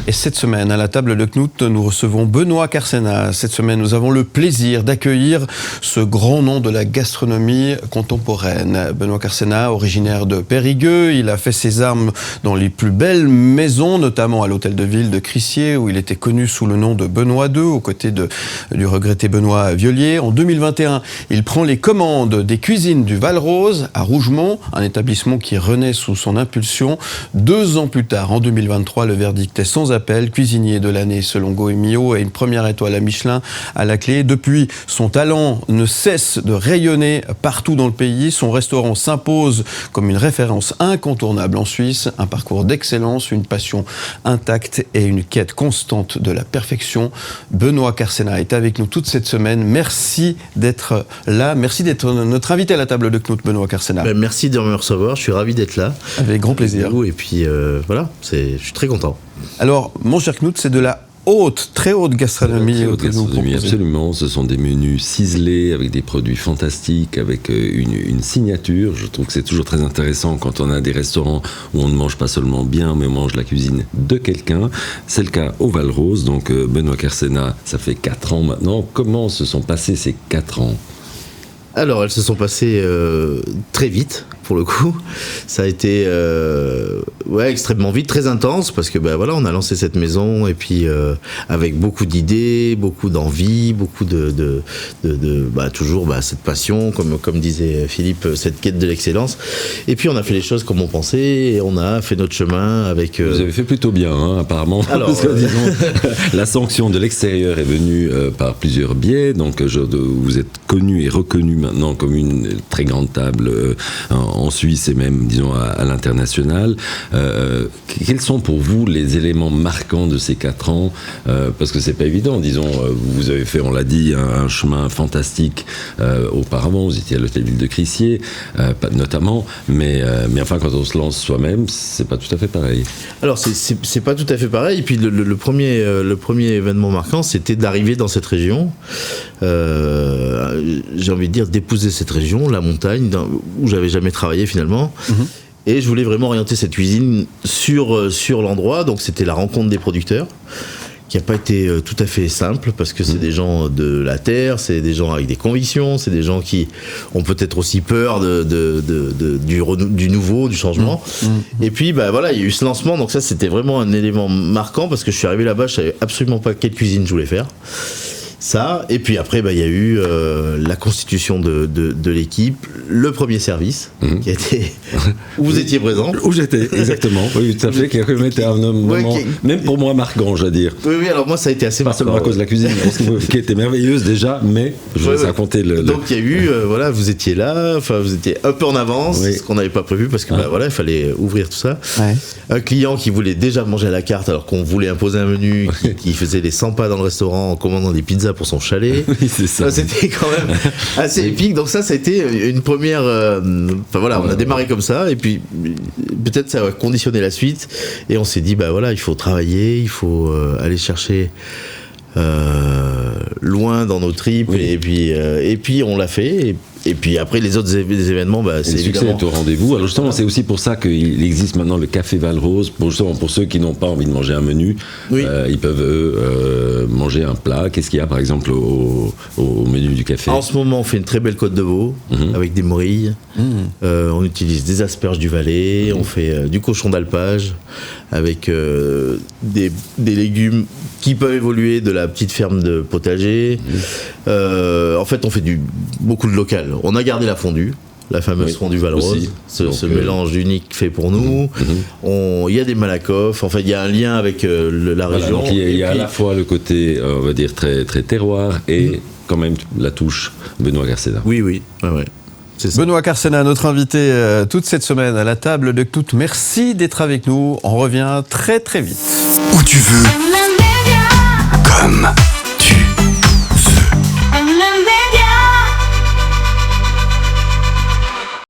Et cette semaine, à la table de Knut, nous recevons Benoît Carcena. Cette semaine, nous avons le plaisir d'accueillir ce grand nom de la gastronomie contemporaine. Benoît Carcena, originaire de Périgueux, il a fait ses armes dans les plus belles maisons, notamment à l'hôtel de ville de Crissier, où il était connu sous le nom de Benoît II, aux côtés du regretté Benoît Violier. En 2021, il prend les commandes des cuisines du Val-Rose à Rougemont, un établissement qui renaît sous son impulsion. 2 ans plus tard, en 2023, le verdict est sans appel. Cuisinier de l'année selon Goemio et une première étoile à Michelin à la clé. Depuis, son talent ne cesse de rayonner partout dans le pays. Son restaurant s'impose comme une référence incontournable en Suisse. Un parcours d'excellence, une passion intacte et une quête constante de la perfection. Benoît Carcena est avec nous toute cette semaine. Merci d'être là. Merci d'être notre invité à la table de Knut, Benoît Carcena. Merci de me recevoir. Je suis ravi d'être là. Avec grand plaisir. Et puis voilà, je suis très content. Alors, mon cher Knut, c'est de la très haute gastronomie. Très haute gastronomie, absolument. Ce sont des menus ciselés avec des produits fantastiques, avec une signature. Je trouve que c'est toujours très intéressant quand on a des restaurants où on ne mange pas seulement bien, mais on mange la cuisine de quelqu'un. C'est le cas au Val-Rose. Donc, Benoît Carcena, ça fait 4 ans maintenant. Comment se sont passés ces 4 ans ? Alors, elles se sont passées très vite, pour le coup. Ça a été extrêmement vite, très intense, parce que voilà, on a lancé cette maison, et puis avec beaucoup d'idées, beaucoup d'envie, beaucoup toujours cette passion, comme disait Philippe, cette quête de l'excellence. Et puis on a fait les choses comme on pensait, et on a fait notre chemin avec... Vous avez fait plutôt bien, apparemment. Alors, parce que, disons, la sanction de l'extérieur est venue par plusieurs biais, donc vous êtes connu et reconnu maintenant comme une très grande table en Suisse et même, disons, à l'international. Quels sont pour vous les éléments marquants de ces 4 ans ? Parce que c'est pas évident, disons, vous avez fait, on l'a dit, un chemin fantastique auparavant, vous étiez à l'hôtel Ville de Crissier, notamment, mais enfin, quand on se lance soi-même, c'est pas tout à fait pareil. Alors, c'est pas tout à fait pareil, et puis le premier événement marquant, c'était d'arriver dans cette région, j'ai envie de dire, d'épouser cette région, la montagne, où j'avais jamais travaillé finalement. Et je voulais vraiment orienter cette cuisine sur l'endroit. Donc c'était la rencontre des producteurs, qui n'a pas été tout à fait simple, parce que c'est des gens de la terre, c'est des gens avec des convictions, c'est des gens qui ont peut-être aussi peur du nouveau, du changement. Et puis voilà, il y a eu ce lancement, donc ça c'était vraiment un élément marquant, parce que je suis arrivé là-bas, je savais absolument pas quelle cuisine je voulais faire. Ça, et puis après, il y a eu la constitution de l'équipe, le premier service, qui a été... où vous étiez présent. Où j'étais, exactement. Oui, tout à fait, qui a été un moment, même pour moi, marquant, je veux dire. Oui, alors moi, ça a été assez marquant. Pas seulement à cause de la cuisine, qui était merveilleuse déjà, mais je vais raconter le... Donc, il y a eu, vous étiez là, vous étiez un peu en avance, ce qu'on n'avait pas prévu, parce que il fallait ouvrir tout ça. Un client qui voulait déjà manger à la carte, alors qu'on voulait imposer un menu, qui faisait les 100 pas dans le restaurant en commandant des pizzas pour son chalet. Oui, c'est ça. C'était quand même assez épique. Donc ça a été une première... on a démarré comme ça, et puis peut-être ça a conditionné la suite, et on s'est dit, il faut travailler, il faut aller chercher loin dans nos tripes, et puis on l'a fait, et puis après les autres événements, c'est évidemment... Le succès est au rendez-vous. Alors justement, c'est aussi pour ça qu'il existe maintenant le Café Val-Rose, pour ceux qui n'ont pas envie de manger un menu, ils peuvent manger un plat. Qu'est-ce qu'il y a par exemple au menu du café ? En ce moment, on fait une très belle côte de veau, avec des morilles. On utilise des asperges du Valais, on fait du cochon d'alpage, avec des légumes qui peuvent évoluer de la petite ferme de potager. En fait, on fait beaucoup de local. On a gardé la fondue, la fameuse fondue Val-Rose, ce mélange unique fait pour nous. Il y a des malakoff, en fait, il y a un lien avec la région. Donc il y a à la fois le côté, on va dire, très, très terroir, et quand même la touche Benoît Carcena. Oui. Ouais. Benoît Carcena, notre invité toute cette semaine à la table de Knut. Merci d'être avec nous. On revient très très vite. Où tu veux, comme